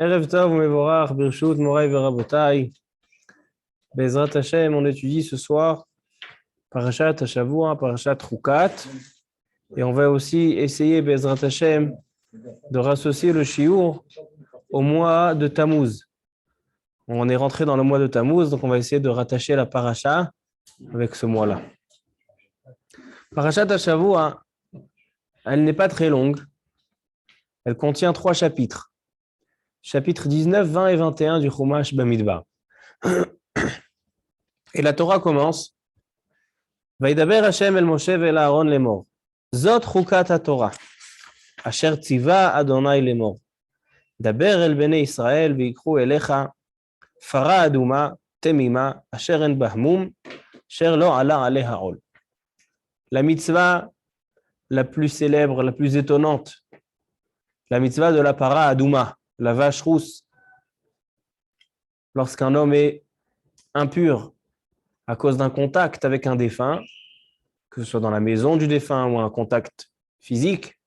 Erev Tov Mevorach, Birshut, Morai Verabotai. Bezrat Hashem, on étudie ce soir Parashat Hashavua, Parashat Chukat. Et on va aussi essayer, Bezrat Hashem, de rassocier le Shiur au mois de Tammuz. On est rentré dans le mois de Tammuz, donc on va essayer de rattacher la Parasha avec ce mois-là. Parashat Hashavua, elle n'est pas très longue. Elle contient 3 chapitres. Chapitres 19, 20 et 21 du Chumash Bamidbar. Et la Torah commence. Vaidaber Hashem el Moshe vel Aaron lemor. Zot chukat haTorah. Asher tziva Adonai lemor. Daber el bnei Israël veikru elecha. Fara aduma temima. Asher en bahmum. Asher lo ala aleha ol. La mitzvah la plus célèbre, la plus étonnante. La mitzvah de la para aduma, la vache rousse. Lorsqu'un homme est impur à cause d'un contact avec un défunt, que ce soit dans la maison du défunt ou un contact physique,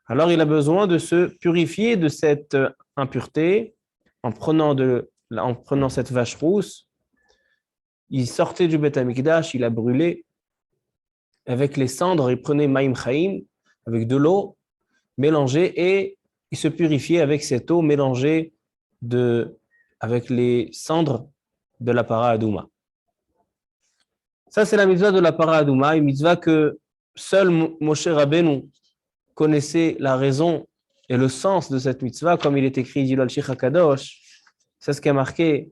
alors il a besoin de se purifier de cette impureté en prenant cette vache rousse. Il sortait du Beth Amikdash, il a brûlé avec les cendres, il prenait Maïm Chaim, avec de l'eau mélangée, et il se purifiait avec cette eau mélangée avec les cendres de la para aduma. Ça, c'est la mitzvah de la para aduma, une mitzvah que seul Moshe Rabbeinu connaissait la raison et le sens de cette mitzvah, comme il est écrit dit l'Alshich HaKadosh. C'est ce qui a marqué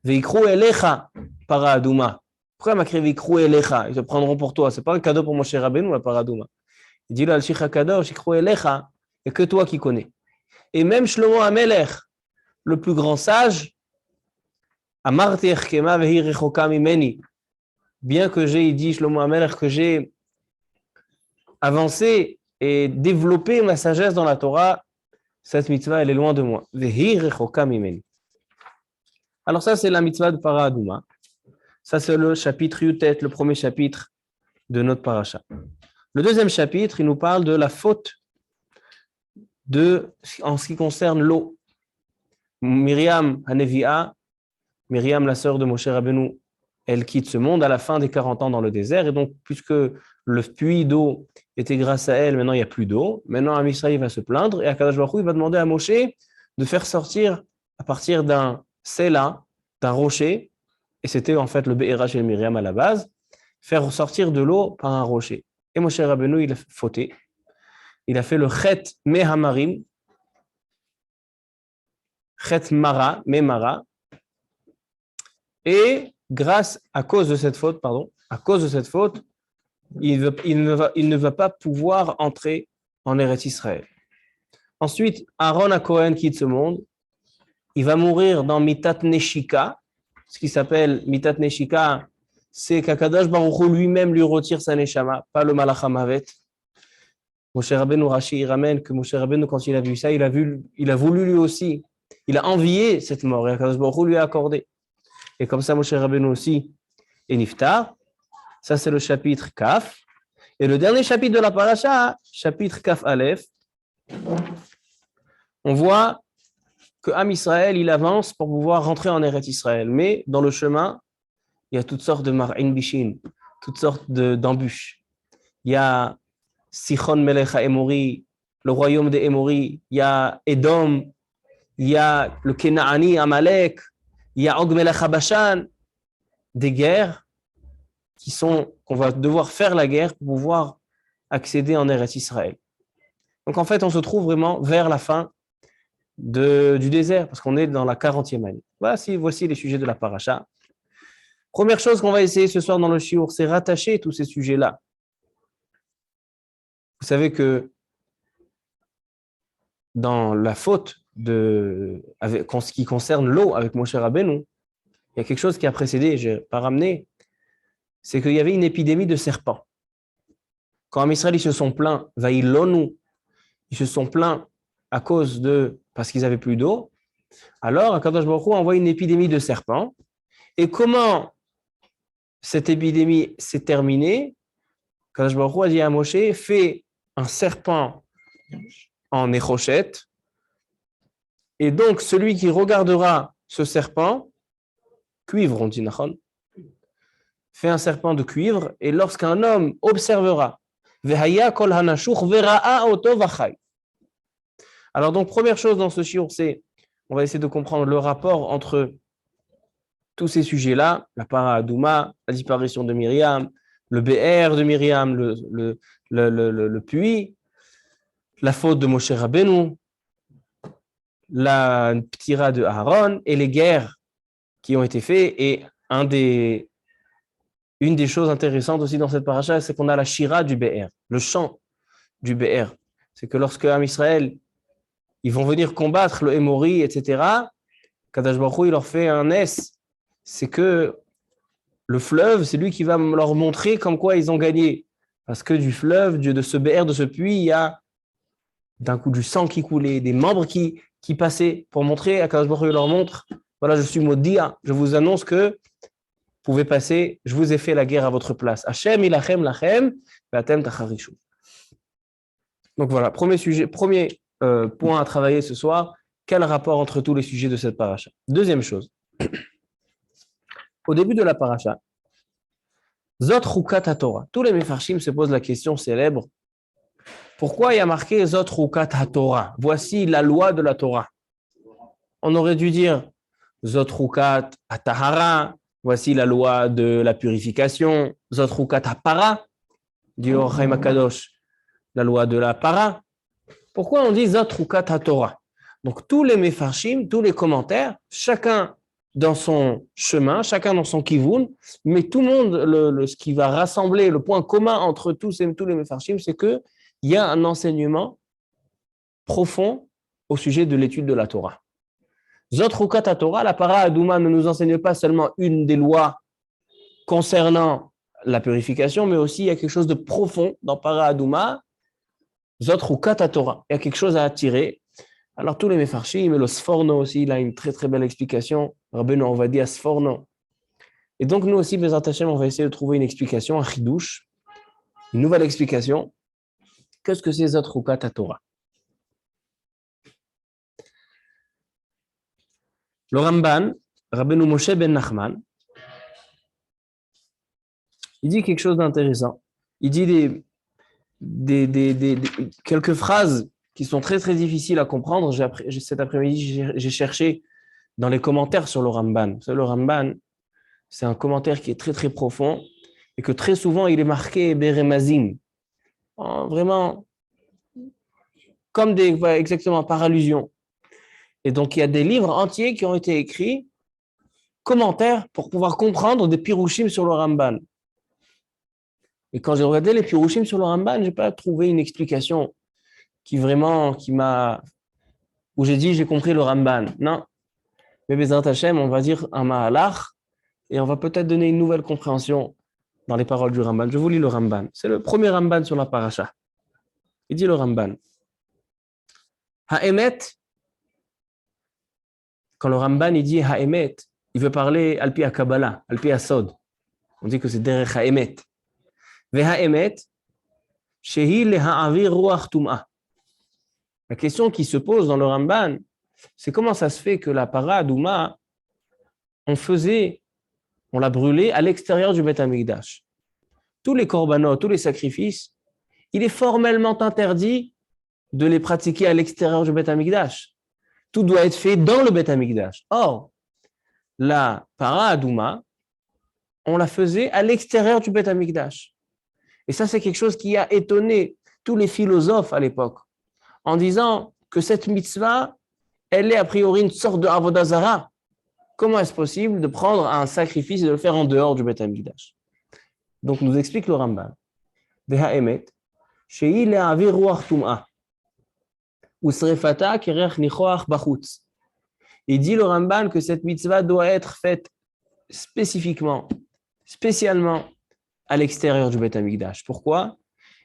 Veikru elecha para aduma. Pourquoi il m'a écrit Veikru elecha? Ils te prendront pour toi. Ce n'est pas un cadeau pour Moshe Rabbeinu, la para aduma. Il dit l'Alshich HaKadosh, Veikru elecha, il n'y a que toi qui connais. Et même Shlomo HaMelech, le plus grand sage, Amarti echkema vehi rechoka mimeni. Bien que il dit Shlomo HaMelech, que j'ai avancé et développé ma sagesse dans la Torah, cette mitzvah, elle est loin de moi. Vehi rechoka mimeni. Alors ça, c'est la mitzvah de para aduma. Ça, c'est le chapitre Yutet, le premier chapitre de notre parasha. Le deuxième chapitre, il nous parle de la faute en ce qui concerne l'eau. Myriam Hanevi'a, Myriam, la sœur de Moshe Rabbeinu, elle quitte ce monde à la fin des 40 ans dans le désert. Et donc, puisque le puits d'eau était grâce à elle, maintenant il n'y a plus d'eau. Maintenant, Am Yisraël va se plaindre et Akadosh Baruch Hu, il va demander à Moshe de faire sortir à partir d'un sela, d'un rocher, et c'était en fait le Be'era chez Myriam à la base, faire sortir de l'eau par un rocher. Et Moshe Rabbeinu, il a fauté. Il a fait le Chet Mehamarim, Chet Mara, Memara, et à cause de cette faute, il ne va pas pouvoir entrer en Eretz Israël. Ensuite, Aaron HaKohen quitte ce monde. Il va mourir dans Mitat Neshika. Ce qui s'appelle Mitat Neshika, c'est qu'Akadosh Baruch Hu lui-même lui retire sa Neshama, pas le Malach HaMavet. Moshe Rabbeinu, Rashi, il ramène que Moshe Rabbeinu, quand il a vu ça, il a voulu lui aussi, il a envié cette mort, et Akadosh Baruch Hu lui a accordé. Et comme ça, Moshe Rabbeinu aussi est Niftar. Ça, c'est le chapitre Kaf. Et le dernier chapitre de la paracha, chapitre Kaf Aleph, on voit que Am Israël, il avance pour pouvoir rentrer en Eretz Israël. Mais dans le chemin, il y a toutes sortes de mar'in bishin, toutes sortes d'embûches. Il y a Sichon Melech HaEmori, le royaume des Émori. Il y a Edom. Il y a le Kenaani, Amalek. Il y a Og Melech HaBashan. Des guerres qu'on va devoir faire la guerre pour pouvoir accéder en Eretz Israël. Donc en fait, on se trouve vraiment vers la fin du désert, parce qu'on est dans la 40e année. Voici les sujets de la paracha. Première chose qu'on va essayer ce soir dans le shiur, c'est rattacher tous ces sujets-là. Vous savez que dans la faute en ce qui concerne l'eau avec Moshe Rabbeinu, il y a quelque chose qui a précédé, je n'ai pas ramené, c'est qu'il y avait une épidémie de serpents. Quand en Israël, ils se sont plaints, Vaïlonu, ils se sont plaints parce qu'ils n'avaient plus d'eau, alors Akadosh Baruch Hu envoie une épidémie de serpents. Et comment cette épidémie s'est terminée? Akadosh Baruch Hu a dit à Moshe, fais un serpent en échochette Et donc, celui qui regardera ce serpent, cuivre, on dit, Nachon, fait un serpent de cuivre, et lorsqu'un homme observera, alors donc, première chose dans ce shiur, c'est, on va essayer de comprendre le rapport entre tous ces sujets-là, la para Adouma, la disparition de Myriam, le BR de Myriam, le puits, la faute de Moshe Rabbeinu, la ptira de Aaron et les guerres qui ont été faites. Et une des choses intéressantes aussi dans cette paracha, c'est qu'on a la shira du BR, le chant du BR. C'est que lorsque Am Israël, ils vont venir combattre le Hémori, etc., Kadosh Baruch Hu, il leur fait un S. C'est que le fleuve, c'est lui qui va leur montrer comme quoi ils ont gagné. Parce que du fleuve, de ce BR, de ce puits, il y a d'un coup du sang qui coulait, des membres qui passaient pour montrer à Kadosh Baruch Hu, leur montre, voilà, je suis Modia, je vous annonce que vous pouvez passer, je vous ai fait la guerre à votre place. Hashem ilachem lachem, ve'atem tacharishu. Donc voilà, premier point à travailler ce soir, quel rapport entre tous les sujets de cette paracha. Deuxième chose, au début de la paracha, Zot Rukat Torah. Tous les Mefarshim se posent la question célèbre, pourquoi il y a marqué Zot Rukat Torah? Voici la loi de la Torah. On aurait dû dire Zot Rukat Tahara, voici la loi de la purification, Zot Rukat Para, dit Or Chaim HaKadosh, la loi de la para. Pourquoi on dit Zot Rukat Torah? Donc tous les Mefarshim, tous les commentaires, chacun dans son chemin, chacun dans son kivun, mais tout le monde, ce qui va rassembler, le point commun entre tous les Mefarshim, c'est qu'il y a un enseignement profond au sujet de l'étude de la Torah. Zot Rukat Torah, la para Adouma ne nous enseigne pas seulement une des lois concernant la purification, mais aussi il y a quelque chose de profond dans para Adouma, Zot Rukat Torah. Il y a quelque chose à attirer. Alors, tous les Mefarshim, mais le Sforno aussi, il a une très très belle explication. Rabbeinu, on va dire Sforno. Et donc, nous aussi, Bezrat Hashem, on va essayer de trouver une explication, un chidouche, une nouvelle explication. Qu'est-ce que c'est Zot Rukat Torah? Le Ramban, Rabbeinu Moshe ben Nachman, il dit quelque chose d'intéressant. Il dit quelques phrases qui sont très très difficiles à comprendre. Cet après-midi, j'ai cherché dans les commentaires sur le Ramban. Le Ramban, c'est un commentaire qui est très très profond et que très souvent il est marqué Beremazim, vraiment comme exactement par allusion. Et donc il y a des livres entiers qui ont été écrits, commentaires pour pouvoir comprendre des pirouchim sur le Ramban. Et quand j'ai regardé les pirouchim sur le Ramban, j'ai pas trouvé une explication où j'ai dit j'ai compris le Ramban. Non. Mais Bezrat Hashem, on va dire un Mahalach et on va peut-être donner une nouvelle compréhension dans les paroles du Ramban. Je vous lis le Ramban. C'est le premier Ramban sur la paracha. Il dit le Ramban. Ha'emet, quand le Ramban il dit Ha'emet, il veut parler Alpi Kabbalah, Alpi Sod. On dit que c'est derech Ha'emet. Ve'ha'emet, shehi leha'avir ruach tum'ah. La question qui se pose dans le Ramban, c'est comment ça se fait que la para Adouma, on l'a brûlée à l'extérieur du Beth Amikdash. Tous les korbanot, tous les sacrifices, il est formellement interdit de les pratiquer à l'extérieur du Beth Amikdash. Tout doit être fait dans le Beth Amikdash. Or, la para Adouma, on la faisait à l'extérieur du Beth Amikdash. Et ça, c'est quelque chose qui a étonné tous les philosophes à l'époque, en disant que cette mitzvah, elle est a priori une sorte de avodah zara. Comment est-ce possible de prendre un sacrifice et de le faire en dehors du Beth Amikdash? Donc, nous explique le Ramban. Ve'ha'emet, she'i le'avir ruach tum'ah, u'srefata kerech nichoach bachutz. Il dit le Ramban que cette mitzvah doit être faite spécialement à l'extérieur du Beth Amikdash. Pourquoi?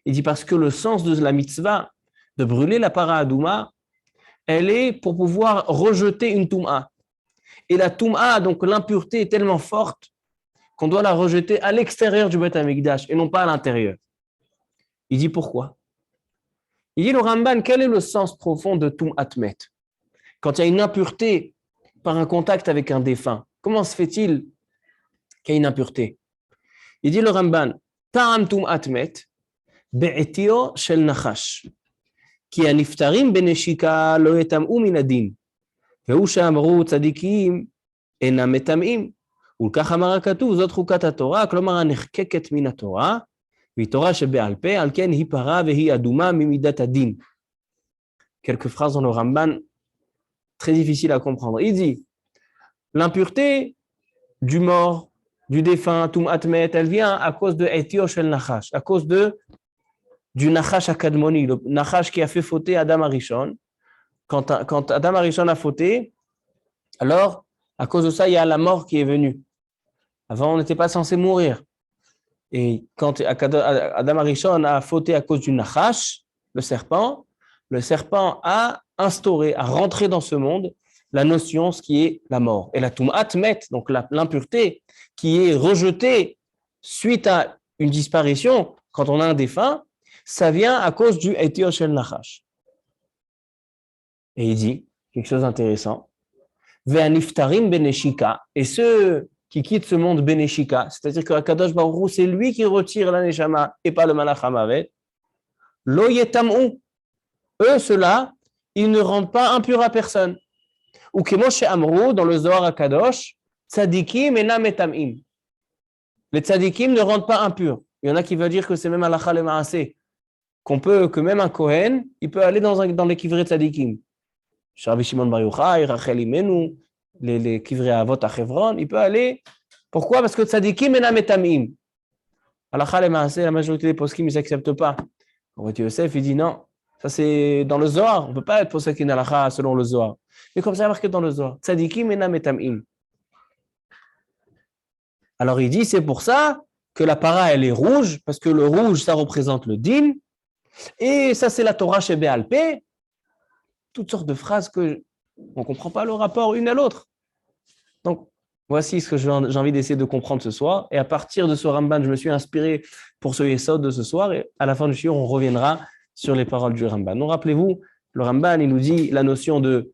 Il dit parce que le sens de la mitzvah, de brûler la para Adouma, elle est pour pouvoir rejeter une Toum'a. Et la Toum'a, donc l'impureté, est tellement forte qu'on doit la rejeter à l'extérieur du Beth Amikdash et non pas à l'intérieur. Il dit pourquoi? Il dit le Ramban, quel est le sens profond de Toum'at Met? quand il y a une impureté par un contact avec un défunt, comment se fait-il qu'il y ait une impureté? Il dit le Ramban, Ta'am tum'at met, be'etio shel nachash, ki הנפטרים בנשיקה לא יטמאו מן הדין, והוא שאמרו צדיקים אינם מטמאים. ולכך אמר הכתוב, זאת חוקת התורה, כלומר הנחקקת מן התורה, והיא תורה שבעל פה, על כן היא פרה והיא אדומה ממידת הדין. Quelques phrases dans le Ramban, très difficiles à comprendre. Il dit, l'impureté du mort, du défunt, Tum Atmet, elle vient à cause de Etio Shel Nachash, à cause du Nachash Akadmoni, le Nachash qui a fait fauter Adam Arishon. Quand Adam Arishon a fauté, alors, à cause de ça, il y a la mort qui est venue. Avant, on n'était pas censé mourir. Et quand Adam Arishon a fauté à cause du Nachash, le serpent a instauré, a rentré dans ce monde la notion, ce qui est la mort. Et la Tum'at Met, donc l'impureté, qui est rejetée suite à une disparition, quand on a un défunt, ça vient à cause du Etio Shel Nachash. Et il dit quelque chose d'intéressant. Ve'aniftarim beneshika, et ceux qui quittent ce monde beneshika, c'est-à-dire que Akadosh Baruch Hu, c'est lui qui retire la neshama et pas le malach hamavet, lo yetam'u, eux, ceux-là, ils ne rendent pas impurs à personne. Ou Kemoshe Amrou, dans le Zohar Akadosh, tzadikim enam metamim. Les tzadikim ne rendent pas impurs. Il y en a qui veulent dire que c'est même halakha le maaseh, que même un Kohen, il peut aller dans les kivrei tzadikim. Rabbi Shimon Bar Yochai, Rachel Imenu, les kivrei avot à Hebron, il peut aller. Pourquoi? Parce que tzadikim enam metamim. Halakha le maaseh, la majorité des poskim, ils n'acceptent pas. Rabbi Yosef, il dit non. Ça, c'est dans le Zohar. On ne peut pas être posek in halakha selon le Zohar. Mais comme ça, il y a marqué dans le Zohar. Tzadikim enam metamim. Alors, il dit, c'est pour ça que la para, elle est rouge, parce que le rouge, ça représente le din. Et ça, c'est la Torah chez Béal Pé. Toutes sortes de phrases que on ne comprend pas le rapport une à l'autre. Donc, voici ce que j'ai envie d'essayer de comprendre ce soir. Et à partir de ce Ramban, je me suis inspiré pour ce Yesod de ce soir. Et à la fin du shiur, on reviendra sur les paroles du Ramban. Donc, rappelez-vous, le Ramban, il nous dit la notion de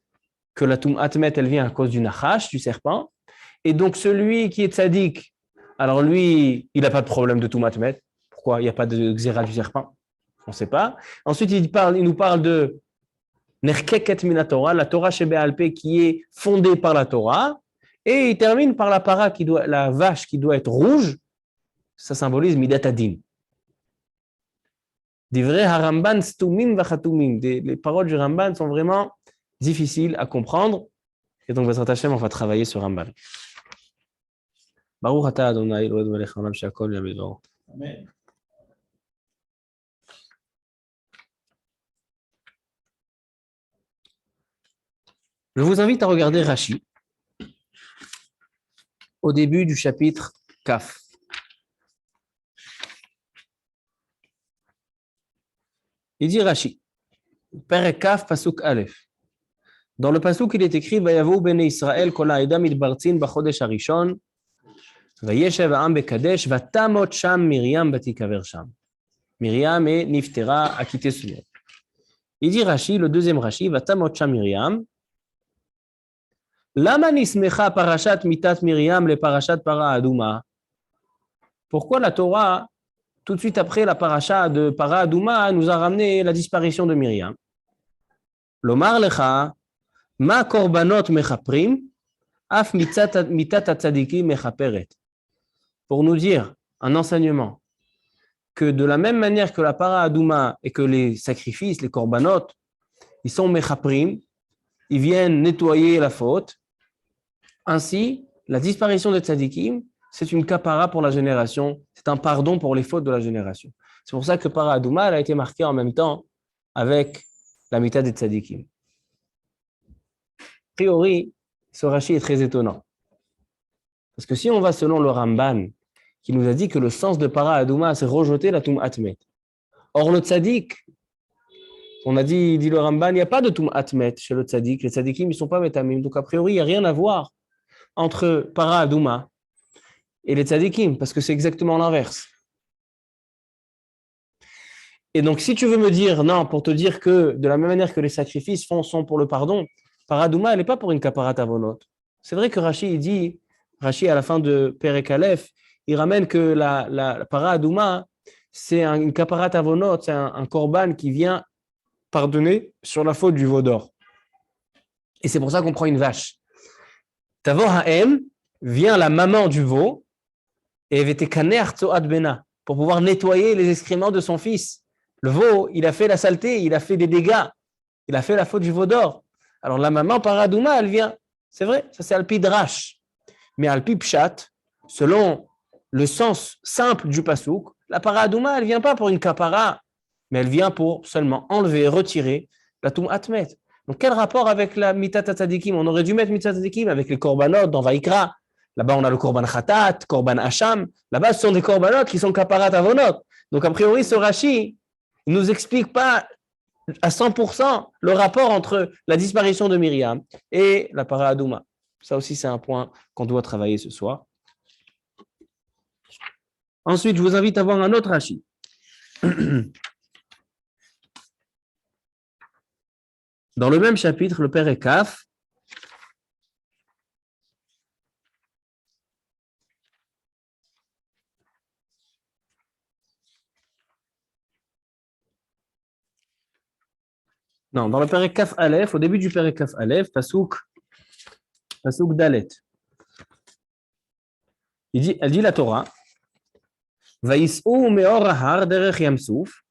que la Tum'at Met, elle vient à cause du Nachash, du serpent. Et donc, celui qui est tzaddik, alors lui, il n'a pas de problème de Tum'at Met. Pourquoi? Il n'y a pas de xéra du serpent. On ne sait pas. Ensuite, il nous parle de Nerkeket min Torah, la Torah chez Béal Pé qui est fondée par la Torah. Et il termine par la para, la vache qui doit être rouge. Ça symbolise Midat Adin. Divrei haramban stumim vachatumim. Les paroles du Ramban sont vraiment difficiles à comprendre. Et donc, Bezrat Hashem, on va travailler sur Ramban. Baruch atah Adonai Eloheinu melech haolam she'akol nהיה bidvaro. Amen. Je vous invite à regarder Rashi au début du chapitre Kaf. Il dit Rashi, Perek Kaf, Pasuk Aleph. Dans le Pasuk, il est écrit Vayavou bnei Israël kol ha'eda mitbartzin b'chodesh harishon vayeshev ha'am bekadesh vatamot sham Miriam batikaver sham. Miriam et Niftera a quitté ce monde. Il dit Rashi, le deuxième Rashi, vatamot sham Miriam. Lama nismecha parashat mitat Miriam le parashat para aduma. Pourquoi la Torah, tout de suite après la paracha de para aduma, nous a ramené la disparition de Miriam? Lomar lecha ma korbanot mechaprim af mitat atzadiki mechaperet. Pour nous dire un enseignement que de la même manière que la para aduma et que les sacrifices, les korbanot, ils sont mechaprim, ils viennent nettoyer la faute. Ainsi, la disparition des tzadikim, c'est une kapara pour la génération, c'est un pardon pour les fautes de la génération. C'est pour ça que para aduma, elle a été marquée en même temps avec la mitad des tzadikim. A priori, ce Rashi est très étonnant. Parce que si on va selon le Ramban, qui nous a dit que le sens de para aduma, c'est rejeter la Tum'at Met. Or, le tzadik, on a dit le Ramban, il n'y a pas de Tum'at Met chez le tzadik. Les tzadikim, ils ne sont pas metamim. Donc, a priori, il n'y a rien à voir entre para aduma et les tzadikim, parce que c'est exactement l'inverse. Et donc, si tu veux me dire, non, pour te dire que de la même manière que les sacrifices sont pour le pardon, Paradouma, elle n'est pas pour une kaparat avonot. C'est vrai que Rashi, il dit, Rashi, à la fin de Perek Aleph, il ramène que la paradouma, c'est une kaparat avonot, c'est un korban qui vient pardonner sur la faute du veau d'or. Et c'est pour ça qu'on prend une vache. Tavo ha'em, vient la maman du veau, et bena, pour pouvoir nettoyer les excréments de son fils. Le veau, il a fait la saleté, il a fait des dégâts, il a fait la faute du veau d'or. Alors la maman paradouma, elle vient. C'est vrai, ça c'est alpi drash. Mais alpi pshat, selon le sens simple du pasouk, la paradouma, elle vient pas pour une kapara, mais elle vient pour seulement enlever, retirer la toum atmet. Donc quel rapport avec la mitat tzadikim? On aurait dû mettre mitat tzadikim avec les korbanot dans Vaikra. Là-bas, on a le korban khatat, korban hacham. Là-bas, ce sont des korbanot qui sont kaparat avonot. Donc a priori, ce Rashi ne nous explique pas à 100% le rapport entre la disparition de Myriam et la paradouma. Ça aussi, c'est un point qu'on doit travailler ce soir. Ensuite, je vous invite à voir un autre Rashi. Dans le même chapitre, le Père Ekaf, non, dans le Père Ekaf Aleph, au début du Père Ekaf Aleph, Pasouk Dalet. Elle dit la Torah, Vaïs'u me'or ahar derech yamsouf,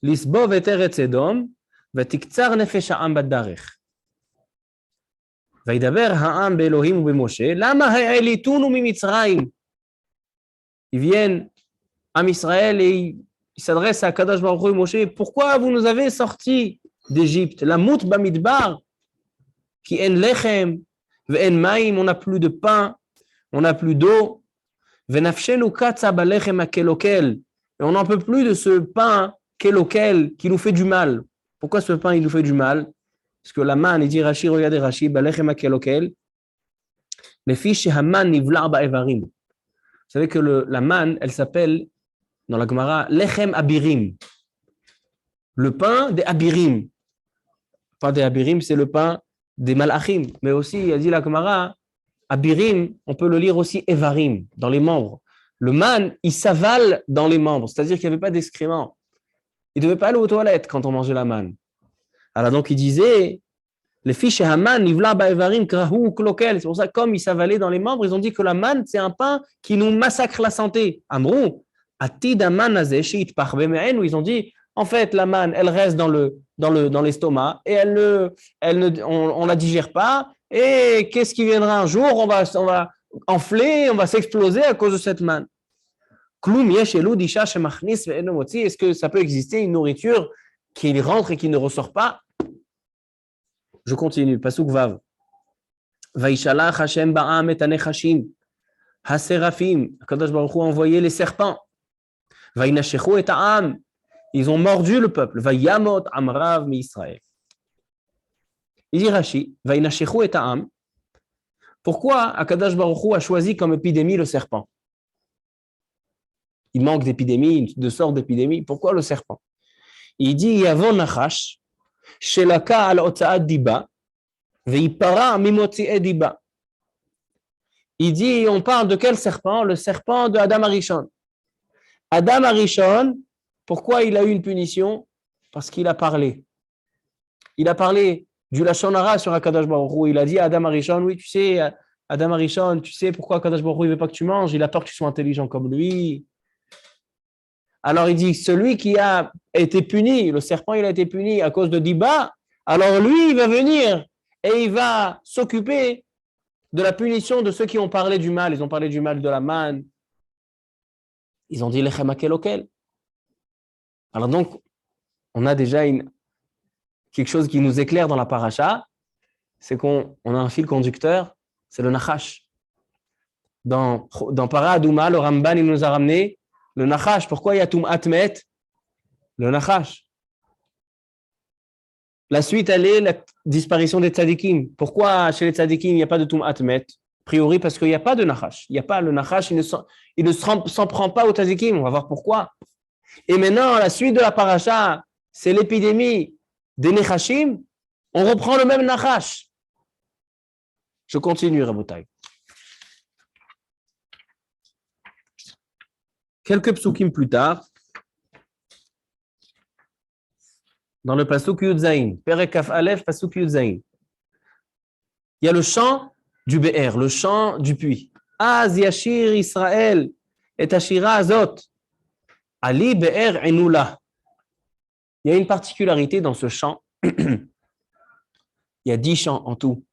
lisbov et eretz edom, ותקצר נפש העם בדרך. וידבר העם באלוהים ובמשה, למה העליתונו ממצרים? Ils viennent à Israël et ils s'adressent à Kadosh Baruch Hu et Moshe, pourquoi vous nous avez sortis d'Égypte? La mout bamidbar, qui en lechem, ve'en maïm, on n'a plus de pain, on n'a plus d'eau, ve'nafshenu katsa balechem akelokel, et on n'en peut plus de ce pain kelokel qui nous fait du mal. Pourquoi ce pain, il nous fait du mal? Parce que la manne, il dit Rashi, regardez Rashi, balechem akelokel, les fiches haman nivlar ba'evarim. Vous savez que la manne, elle s'appelle, dans la Gemara, lechem abirim. Le pain des abirim. Pas des abirim, c'est le pain des malachim. Mais aussi, il a dit la Gemara, abirim, on peut le lire aussi evarim, dans les membres. Le man, il s'avale dans les membres, c'est-à-dire qu'il n'y avait pas d'excréments. Il ne devait pas aller aux toilettes quand on mangeait la manne. Alors donc, il disait, les filles chez Haman, Nivla Baevarim, Krahou, Klokel. C'est pour ça, comme il s'avalait dans les membres, ils ont dit que la manne, c'est un pain qui nous massacre la santé. Amrou, Atid Aman Azeshit Parbeme'en, où ils ont dit, en fait, la manne, elle reste dans l'estomac et on la digère pas. Et qu'est-ce qui viendra un jour? On va enfler, on va s'exploser à cause de cette manne. Est-ce que ça peut exister une nourriture qui rentre et qui ne ressort pas? Je continue. Pasuk Vav. Vaishalach Hashem ba'am et anechashim. Haserafim. Kadosh Baruch Hu a envoyé les serpents. Vainashechu et ha'am. Ils ont mordu le peuple. Vayamot amrav mi Israël. Il dit Rashi. Vainashechu et ha'am. Pourquoi Akadosh Baruch Hu a choisi comme épidémie le serpent? Il manque d'épidémie, de sorte d'épidémie. Pourquoi le serpent? Il dit Yavon Nachash, Shelaka al Otsaad Diba, Veipara Mimotzi Diba. Il dit on parle de quel serpent? Le serpent de Adam Arishon. Adam Arishon, pourquoi il a eu une punition? Parce qu'il a parlé. Il a parlé du Lachon Hara sur Akadosh Baruch Hu. Il a dit à Adam Arishon, oui, tu sais, Adam Arishon, tu sais pourquoi Akadosh Baruch Hu ne veut pas que tu manges? Il a peur que tu sois intelligent comme lui. Alors il dit, celui qui a été puni, le serpent il a été puni à cause de Diba, alors lui il va venir et il va s'occuper de la punition de ceux qui ont parlé du mal. Ils ont parlé du mal de la manne. Ils ont dit lechem akelokel. Alors donc, on a déjà quelque chose qui nous éclaire dans la paracha, c'est qu'on a un fil conducteur, c'est le nachash. Dans Para Adouma, le Ramban il nous a ramené le nachash. Pourquoi il y a Tum Atmet? Le nachash. La suite, elle est la disparition des tzadikim. Pourquoi chez les tzadikim, il n'y a pas de Tum Atmet? A priori, parce qu'il n'y a pas de nachash. Il n'y a pas le nachash, il ne s'en prend pas aux tzadikim. On va voir pourquoi. Et maintenant, la suite de la paracha, c'est l'épidémie des nechashim. On reprend le même nachash. Je continue, Rabotai. Quelques psukim plus tard, dans le pasuk Yud Zayin, Perek Kaf Aleph, pasuk Yud Zayin, il y a le chant du Be'er, le chant du puits. Az yashir Israël et ashira azot, Ali Be'er enula. Il y a une particularité dans ce chant. Il y a 10 chants en tout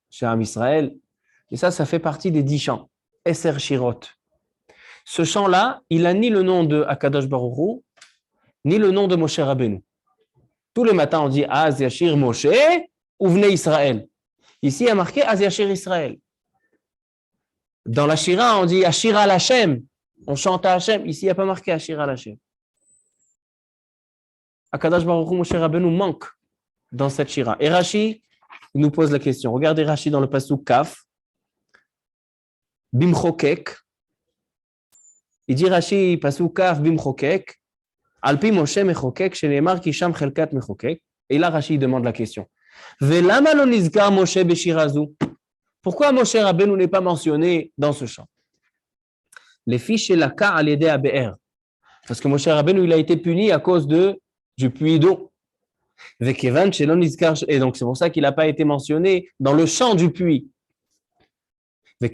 chez Am Israël. Et ça fait partie des 10 chants. Eser Shirot. Ce chant-là, il n'a ni le nom de Akadosh Baruch Hu, ni le nom de Moshe Rabbeinu. Tous les matins, on dit Az Yashir Moshe, Ouvnei Israël. Ici, il y a marqué Az Yashir Israël. Dans la Shira, on dit Ashira al Hashem. On chante à Hashem. Ici, il n'y a pas marqué Ashira al Hashem. Akadosh Baruch Hu, Moshe Rabbeinu manque dans cette Shira. Et Rashi nous pose la question. Regardez Rashi dans le pasuk Kaf. Bimchokek. Il dit Rashi, pasuk Kaf, Bimchokek. Alpi Moshe Mechokek, Shenemar Kisham Chelkat Mechokek. Et là, Rashi demande la question. Velama lo nizkar Moshe beshirazu. Pourquoi Moshe Rabbeinu n'est pas mentionné dans ce chant? Les fiches et la ka al yedei habe'er. Parce que Moshe Rabbeinu, il a été puni à cause du puits d'eau. Et donc, c'est pour ça qu'il n'a pas été mentionné dans le chant du puits. Et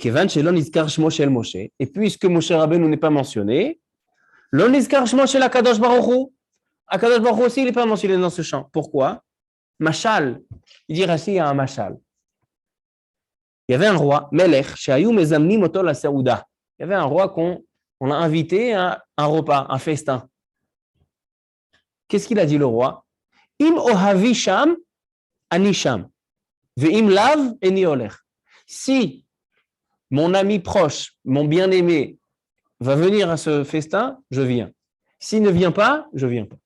puisque Moshe Rabbeinu n'est pas mentionné, Akadosh Baruch Hu aussi, il n'est pas mentionné dans ce chant. Pourquoi? Machal. Il dit ici, il y a un machal. Il y avait un roi, Melech, Shayu Mezamnim Otol la Saouda. Il y avait un roi qu'on a invité à un repas, un festin. Qu'est-ce qu'il a dit le roi? Im ohavi sham, ani sham. Ve'im lav, eni oler. Si mon ami proche, mon bien-aimé, va venir à ce festin, je viens. S'il ne vient pas, je ne viens pas.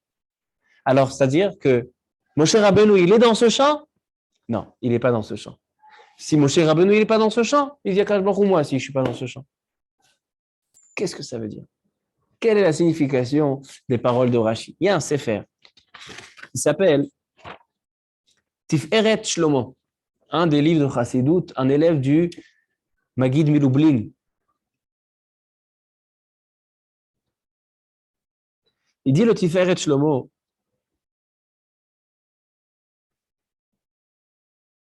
Alors, c'est-à-dire que Moshe Rabbeinu, il est dans ce chant? Non, il n'est pas dans ce chant. Si Moshe Rabbeinu, il n'est pas dans ce chant, il dit à Kadosh Baruch Hu, moi, si je ne suis pas dans ce chant. Qu'est-ce que ça veut dire? Quelle est la signification des paroles de Rashi? Il y a un sefer. Il s'appelle Tiferet Shlomo, un des livres de Chassidut, un élève du Magid Milublin. Il dit le Tiferet Shlomo,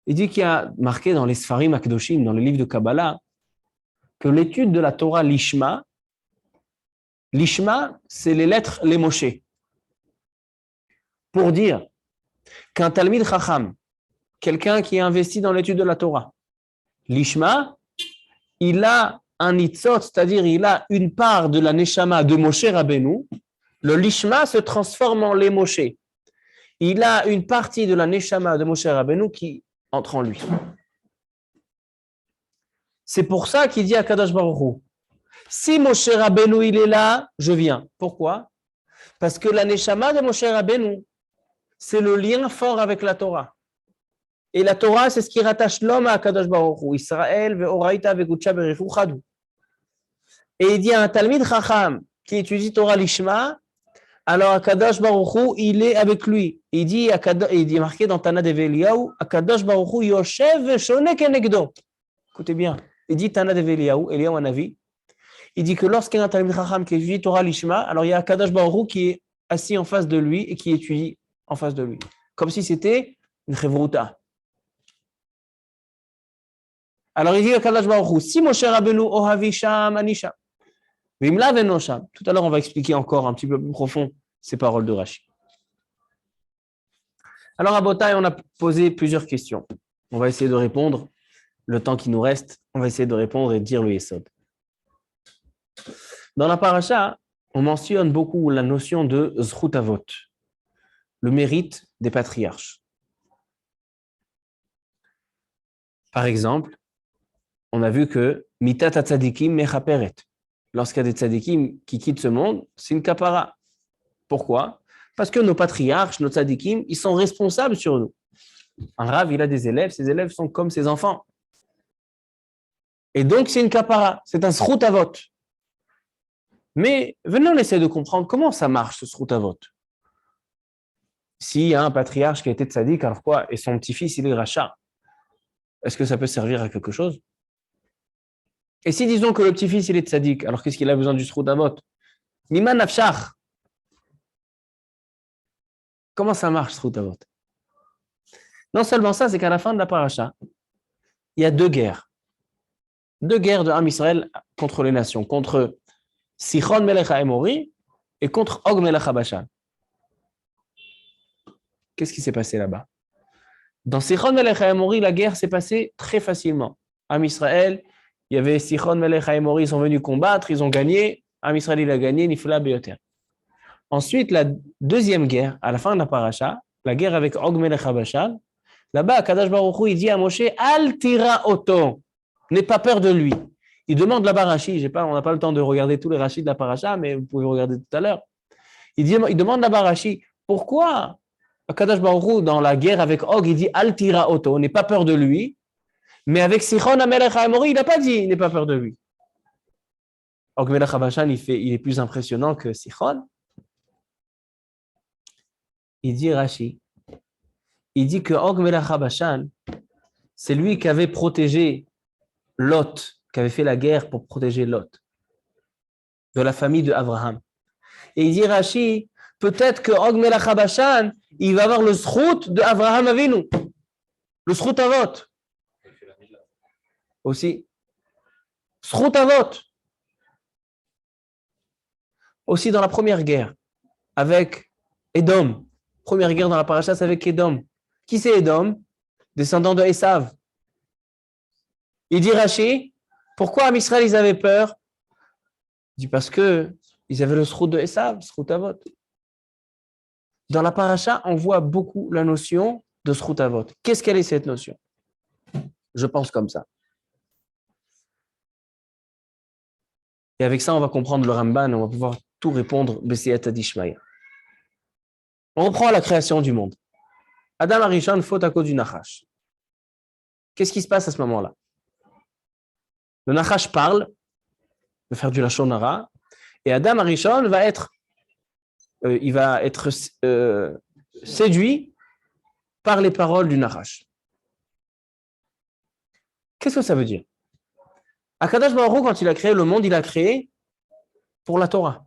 il dit qu'il y a marqué dans les Sfarim Akdoshim, dans le livre de Kabbalah, que l'étude de la Torah Lishma, c'est les lettres, les Moshe. Pour dire qu'un Talmid Chacham, quelqu'un qui est investi dans l'étude de la Torah, Lishma, il a un nitzot, c'est-à-dire il a une part de la Neshama de Moshe Rabbeinu. Le Lishma se transforme en les Moshe. Il a une partie de la Neshama de Moshe Rabbeinu qui entre en lui. C'est pour ça qu'il dit à Kadosh Baruch Hu, si Moshe Rabbeinu il est là, je viens. Pourquoi? Parce que la Neshama de Moshe Rabbeinu, c'est le lien fort avec la Torah. Et la Torah, c'est ce qui rattache l'homme à Kadosh Baruch Hu. Israël, ve'oraita, ve'kutsha, be'rifu, chadou. Et il dit à un Talmid Chacham qui étudie Torah Lishma, alors Akadosh Baruch Hu, il est avec lui. Il dit marqué dans Tana Dev Eliyahu, Akadosh Baruch Hu yoshev veshone kenegdo. Écoutez bien, il dit Tana Dev Eliyahu, Eliyahu Hanavi, il dit que lorsqu'il y a un Talmid Chacham qui étudie Torah Lishma, alors il y a Akadosh Baruch Hu qui est assis en face de lui et qui étudie en face de lui. Comme si c'était une chevruta. Alors il dit Akadosh Baruch Hu, si Moshe Rabbeinu ohavi sham ani sham. Tout à l'heure, on va expliquer encore un petit peu plus profond ces paroles de Rashi. Alors, à Botaï, on a posé plusieurs questions. On va essayer de répondre. Le temps qui nous reste, on va essayer de répondre et de dire le Yesod. Dans la paracha, on mentionne beaucoup la notion de Zchut Avot, le mérite des patriarches. Par exemple, on a vu que Mitat Tzadikim Mechaperet. Lorsqu'il y a des tzadikim qui quittent ce monde, c'est une kapara. Pourquoi? Parce que nos patriarches, nos tzadikim, ils sont responsables sur nous. Un rav, il a des élèves, ses élèves sont comme ses enfants. Et donc, c'est une kapara, c'est un zchut avot. Mais venez, on essaie de comprendre comment ça marche, ce zchut avot. S'il y a un patriarche qui a été tzadik, alors quoi? Et son petit-fils, il est rachat. est-ce que ça peut servir à quelque chose? Et si disons que le petit-fils, il est tzaddik, alors qu'est-ce qu'il a besoin du srout avot? Miman nafshach. Comment ça marche, srout avot? Non seulement ça, c'est qu'à la fin de la paracha, il y a deux guerres. Deux guerres de Am Israël contre les nations, contre Sichon melech ha-Emori et contre Og melech ha-Bashan. Qu'est-ce qui s'est passé là-bas? Dans Sichon melech ha-Emori, la guerre s'est passée très facilement. Am Israël, il y avait Sichon melech ha-Emori, ils sont venus combattre, ils ont gagné. Am Israël, il a gagné, Nifla beyoter. Ensuite, la deuxième guerre, à la fin de la paracha, la guerre avec Og melech ha-Bashan, là-bas, Kadosh Baruch Hu, il dit à Moshe, Al tira oto, n'aie pas peur de lui. Il demande là-bas Rashi, on n'a pas le temps de regarder tous les Rashis de la paracha, mais vous pouvez regarder tout à l'heure. Il demande là-bas Rashi, pourquoi Kadosh Baruch Hu, dans la guerre avec Og, il dit Al tira oto, n'aie pas peur de lui, mais avec Sichon ha-Melech ha-Emori, il n'a pas dit n'aie pas peur de lui. Og Melech ha-Bashan, il est plus impressionnant que Sichon. Il dit Rashi, il dit que Og Melech ha-Bashan, c'est lui qui avait protégé Lot, qui avait fait la guerre pour protéger Lot, de la famille de Abraham. Et il dit Rashi, peut-être que Og Melech ha-Bashan, il va avoir le srout de Abraham Avinu, le srout avot. Aussi. Srout avot. Aussi dans la première guerre, avec Édom. Première guerre dans la paracha, c'est avec Édom. Qui c'est Édom? Descendant de Esav. Il dit Rashi, pourquoi Am Israël ils avaient peur? Il dit parce que ils avaient le srout de Esav, srout avot. Dans la paracha, on voit beaucoup la notion de srout avot. Qu'est-ce qu'elle est cette notion? Je pense comme ça. Et avec ça, on va comprendre le Ramban, on va pouvoir tout répondre B'siyata d'Ishmaïa. On reprend la création du monde. Adam Arishon faute à cause du Nachash. Qu'est-ce qui se passe à ce moment-là? Le Nachash parle, va faire du Lashon Hara, et Adam Arishon va être séduit par les paroles du Nachash. Qu'est-ce que ça veut dire? Akadosh Baruch Hu, quand il a créé le monde, il a créé pour la Torah.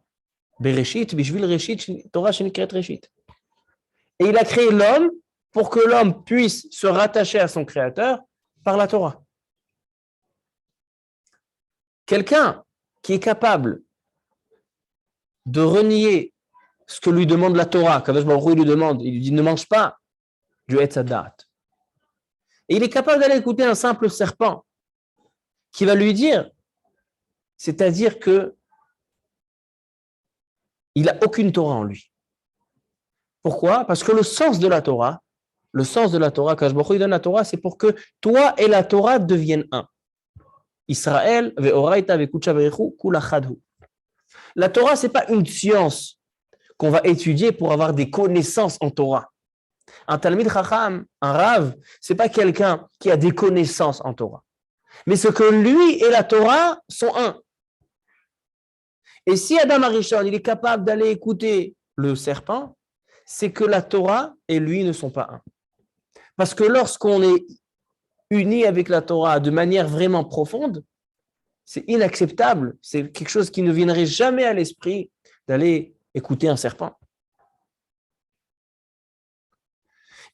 Bereshit, Bishvil Reshit, Torah Shenikret Reshit. Et il a créé l'homme pour que l'homme puisse se rattacher à son créateur par la Torah. Quelqu'un qui est capable de renier ce que lui demande la Torah, Kadosh Baruch Hu lui demande, il lui dit ne mange pas du Etz Hadat. Et il est capable d'aller écouter un simple serpent qui va lui dire, c'est-à-dire que il n'a aucune Torah en lui. Pourquoi? Parce que le sens de la Torah, Kadosh Baruch Hu donne la Torah, c'est pour que toi et la Torah deviennent un. Israël, ve'oraita ve'kucha ve'echu, kula chadhu. La Torah, ce n'est pas une science qu'on va étudier pour avoir des connaissances en Torah. Un Talmid Chacham, un Rav, ce n'est pas quelqu'un qui a des connaissances en Torah. Mais ce que lui et la Torah sont un. Et si Adam Arishon, il est capable d'aller écouter le serpent, c'est que la Torah et lui ne sont pas un. Parce que lorsqu'on est unis avec la Torah de manière vraiment profonde, c'est inacceptable. C'est quelque chose qui ne viendrait jamais à l'esprit d'aller écouter un serpent.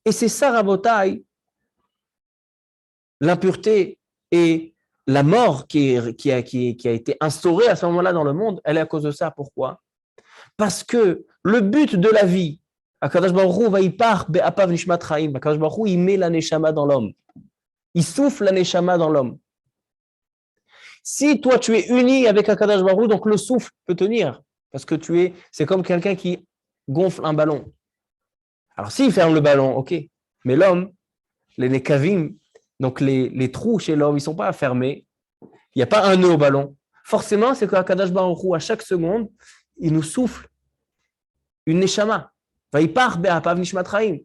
Et c'est ça, Rabotai, l'impureté et la mort qui a été instaurée à ce moment-là dans le monde, elle est à cause de ça. Pourquoi? Parce que le but de la vie, Akadosh Baruch Hu vayipach be'apav nishmat chaim, Akadosh Baruch Hu, il met la neshama dans l'homme. Il souffle la neshama dans l'homme. Si toi tu es uni avec Akadosh Baruch Hu, donc le souffle peut tenir, parce que c'est comme quelqu'un qui gonfle un ballon. Alors s'il ferme le ballon, ok, mais l'homme, les nekavim, donc les trous chez l'homme, ils ne sont pas fermés, il n'y a pas un nœud au ballon. Forcément, c'est qu'Akadosh Baruch Hu, à chaque seconde, il nous souffle une neshama. Vayipach be'apav nishmat chaim.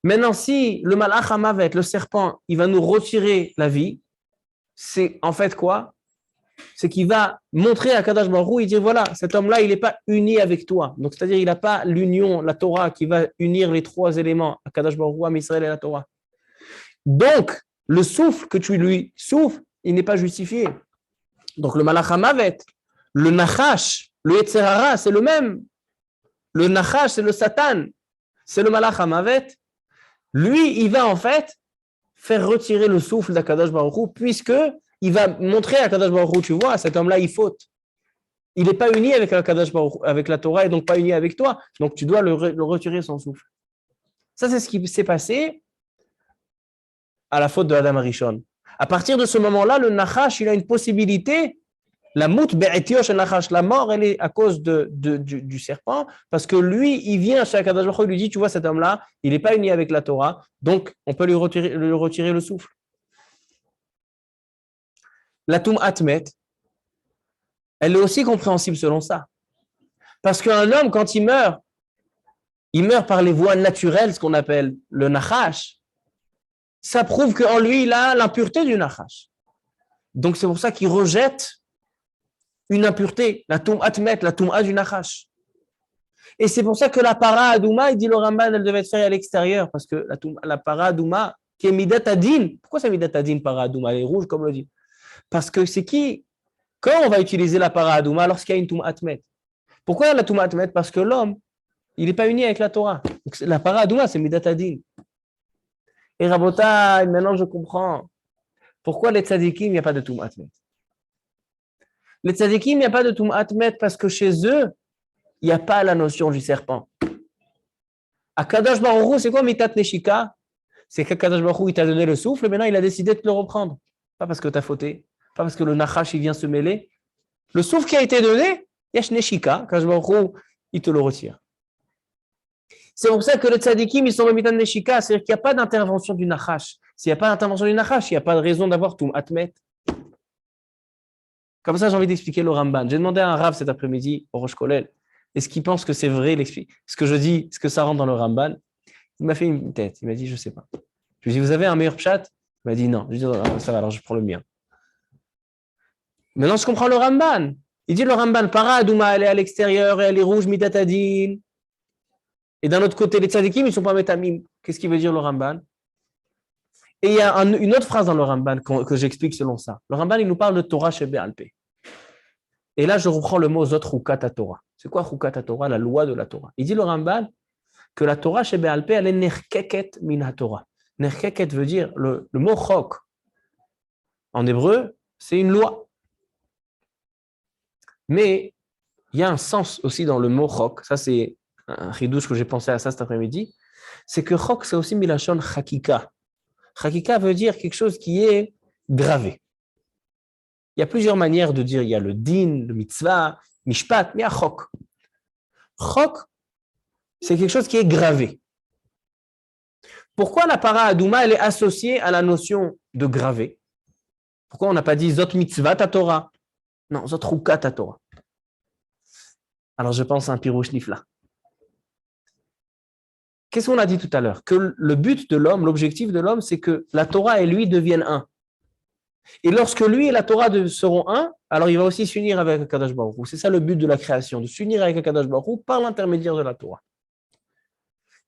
Maintenant, si le malach hamavet, le serpent, il va nous retirer la vie, c'est en fait quoi? C'est qu'il va montrer à Kadosh Baruch Hu et dire voilà, cet homme-là, il n'est pas uni avec toi. Donc, c'est-à-dire, il n'a pas l'union, la Torah, qui va unir les trois éléments, à Kadosh Baruch Hu, Am Israël et la Torah. Donc, le souffle que tu lui souffles, il n'est pas justifié. Donc, le malach hamavet, le nachash, le yetzer hara, c'est le même. Le nachash, c'est le satan, c'est le malach hamavet. Lui, il va en fait faire retirer le souffle d'Akadosh Baruch Hu, puisque il va montrer à Akadosh Baruch Hu, tu vois, cet homme-là, il faute. Il n'est pas uni avec Akadosh Baruch Hu, avec la Torah, et donc pas uni avec toi. Donc, tu dois le retirer son souffle. Ça, c'est ce qui s'est passé à la faute de Adam Arishon. À partir de ce moment-là, le Nachash, il a une possibilité. La mout be'etiosh Nachash, la mort, elle est à cause du serpent, parce que lui, il vient chez Akadosh Baruch Hu, il lui dit, tu vois, cet homme-là, il n'est pas uni avec la Torah, donc on peut lui retirer le souffle. La Tum'at Met, elle est aussi compréhensible selon ça. Parce qu'un homme, quand il meurt par les voies naturelles, ce qu'on appelle le Nachash. Ça prouve qu'en lui, il a l'impureté du Nachash. Donc, c'est pour ça qu'il rejette une impureté, la Tum'at Met, la Tum'a du Nachash. Et c'est pour ça que la para Adouma, il dit le Ramban, elle devait être faite à l'extérieur, parce que la para Adouma, qui est Midat Adin, pourquoi c'est Midat Adin para Adouma? Elle est rouge, comme on le dit. Parce que c'est qui? Quand on va utiliser la para Adouma, lorsqu'il y a une Tum'at Met. Pourquoi la Tum'at Met? Parce que l'homme, il n'est pas uni avec la Torah. Donc, la para Adouma, c'est Midat Adin. Et Rabotai, maintenant je comprends pourquoi les tzadikim, il n'y a pas de Tum'at Met. Les tzadikim, il n'y a pas de Tum'at Met parce que chez eux, il n'y a pas la notion du serpent. À Kadosh Baruch Hu, c'est quoi Mitat Neshika? C'est que Kadosh Baruch Hu, il t'a donné le souffle, maintenant il a décidé de te le reprendre. Pas parce que tu as fauté, pas parce que le Nachash, il vient se mêler. Le souffle qui a été donné, Yesh Neshika, Kadosh Baruch Hu, il te le retire. C'est pour ça que les tzadikim, ils sont en Mitat Neshika, c'est-à-dire qu'il n'y a pas d'intervention du Nachash. S'il n'y a pas d'intervention du Nachash, il n'y a pas de raison d'avoir Tum'at Met. Comme ça, j'ai envie d'expliquer le Ramban. J'ai demandé à un Rav cet après-midi au Rosh Kolel, est-ce qu'il pense que c'est vrai, ce que je dis, est-ce que ça rentre dans le Ramban? Il m'a fait une tête, il m'a dit, je ne sais pas. Je lui ai dit, vous avez un meilleur pshat? Il m'a dit, non. Je lui ai dit, non, ça va, alors je prends le mien. Maintenant, je comprends le Ramban. Il dit, le Ramban, para Adouma, elle est à l'extérieur, elle est rouge, mitatadin. Et d'un autre côté, les tzadikim, ils ne sont pas métamim. Qu'est-ce qu'il veut dire le Ramban? Et il y a une autre phrase dans le Ramban que j'explique selon ça. Le Ramban, il nous parle de Torah chez Be'alpé. Et là, je reprends le mot Zot Chukat Torah. C'est quoi Chukat Torah? La loi de la Torah. Il dit le Ramban que la Torah chez Be'alpé, elle est Nerkeket min Torah. Nerkeket veut dire, le mot Chok, en hébreu, c'est une loi. Mais il y a un sens aussi dans le mot Chok. Ça, c'est un chidouche que j'ai pensé à ça cet après-midi. C'est que Chok, c'est aussi Milachon Chakika. Chakika veut dire quelque chose qui est gravé. Il y a plusieurs manières de dire. Il y a le din, le mitzvah, mishpat, mais il y a chok. Chok, c'est quelque chose qui est gravé. Pourquoi la para Adouma, elle est associée à la notion de gravé? Pourquoi on n'a pas dit zot mitzvah ta Torah? Non, zot ruka ta Torah. Alors je pense à un pirouche nifla. Qu'est-ce qu'on a dit tout à l'heure? Que le but de l'homme, l'objectif de l'homme, c'est que la Torah et lui deviennent un. Et lorsque lui et la Torah seront un, alors il va aussi s'unir avec Akadosh Baruch Hu. C'est ça le but de la création, de s'unir avec Akadosh Baruch Hu par l'intermédiaire de la Torah.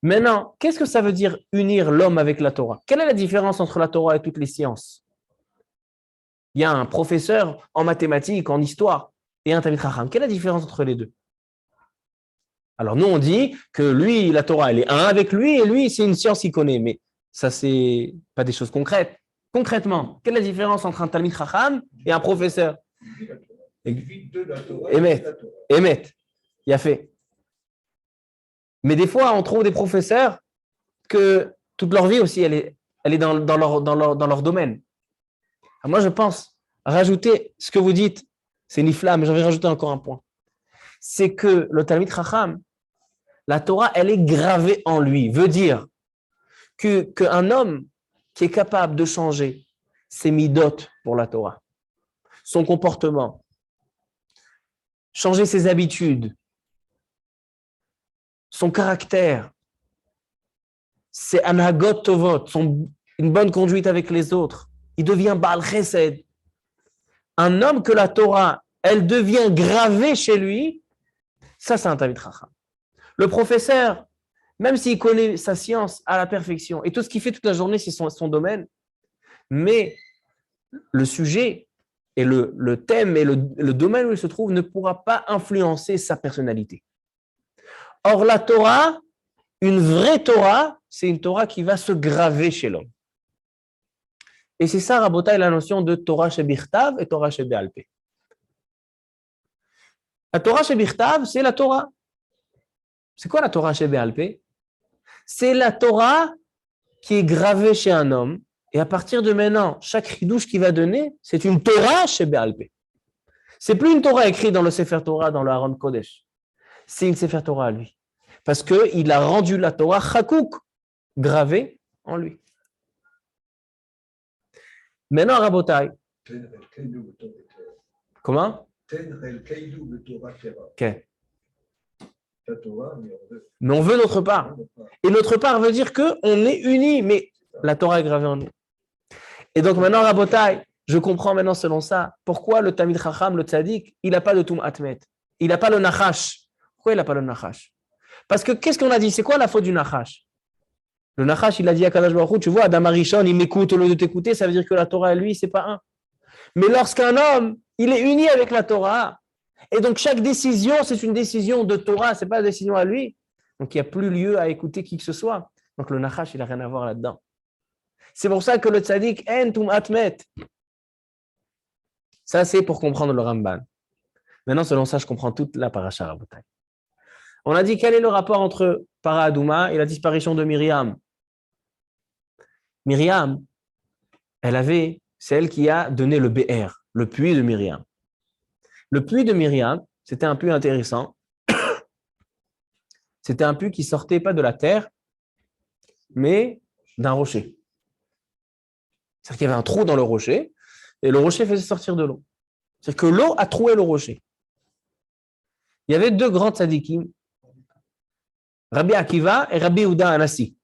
Maintenant, qu'est-ce que ça veut dire unir l'homme avec la Torah? Quelle est la différence entre la Torah et toutes les sciences? Il y a un professeur en mathématiques, en histoire, et un Talmid Chacham. Quelle est la différence entre les deux? Alors nous, on dit que lui, la Torah, elle est un avec lui, et lui, c'est une science qu'il connaît. Mais ça, c'est pas des choses concrètes. Concrètement, quelle est la différence entre un Talmid Chacham et un professeur? Émet, il a fait. Mais des fois, on trouve des professeurs que toute leur vie aussi, elle est dans leur domaine. Alors moi, je pense, rajouter ce que vous dites, c'est nifla, mais j'en vais rajouter encore un point. C'est que le Talmid Chacham, la Torah, elle est gravée en lui. Veut dire qu'un homme qui est capable de changer ses midot pour la Torah, son comportement, changer ses habitudes, son caractère, ses anagot tovot, une bonne conduite avec les autres, il devient Baal Chesed. Un homme que la Torah, elle devient gravée chez lui, ça c'est un Talmid Chacham. Le professeur, même s'il connaît sa science à la perfection, et tout ce qu'il fait toute la journée, c'est son domaine, mais le sujet et le thème et le domaine où il se trouve ne pourra pas influencer sa personnalité. Or, la Torah, une vraie Torah, c'est une Torah qui va se graver chez l'homme. Et c'est ça, Rabotai, la notion de Torah Shebichtav et Torah Shebe'alpeh. La Torah Shebichtav, c'est la Torah. C'est quoi la Torah Shebe'alpeh? C'est la Torah qui est gravée chez un homme. Et à partir de maintenant, chaque ridouche qu'il va donner, c'est une Torah Shebe'alpeh. C'est plus une Torah écrite dans le Sefer Torah, dans le Aaron Kodesh. C'est une Sefer Torah à lui. Parce qu'il a rendu la Torah chakouk, gravée en lui. Maintenant, Rabotai. Comment? Okay. Mais on veut notre part. Et notre part veut dire qu'on est unis, mais la Torah est gravée en nous. Et donc maintenant, Rabotai, je comprends maintenant selon ça, pourquoi le Tamid Chacham, le Tzadik, il n'a pas de Toum Atmet. Il n'a pas le Nachash. Pourquoi il n'a pas le Nachash? Parce que qu'est-ce qu'on a dit? C'est quoi la faute du Nachash? Le Nachash, il a dit à Kadosh Baruch Hu, tu vois, Adam Arishon, il m'écoute au lieu de t'écouter, ça veut dire que la Torah, lui, c'est pas un. Mais lorsqu'un homme, il est uni avec la Torah, et donc chaque décision, c'est une décision de Torah, c'est pas une décision à lui, donc il n'y a plus lieu à écouter qui que ce soit. Donc le Nachash, il n'a rien à voir là-dedans. C'est pour ça que le Tzadik, en tum atmet. Ça, c'est pour comprendre le Ramban. Maintenant, selon ça, je comprends toute la paracha Rabotai. On a dit quel est le rapport entre Para Adouma et la disparition de Myriam. Myriam, c'est elle qui a donné le BR, le puits de Myriam. Le puits de Myriam, c'était un puits intéressant. C'était un puits qui sortait pas de la terre, mais d'un rocher. C'est-à-dire qu'il y avait un trou dans le rocher, et le rocher faisait sortir de l'eau. C'est-à-dire que l'eau a troué le rocher. Il y avait deux grands tzadikim, Rabbi Akiva et Rabbi Yehuda Anassi,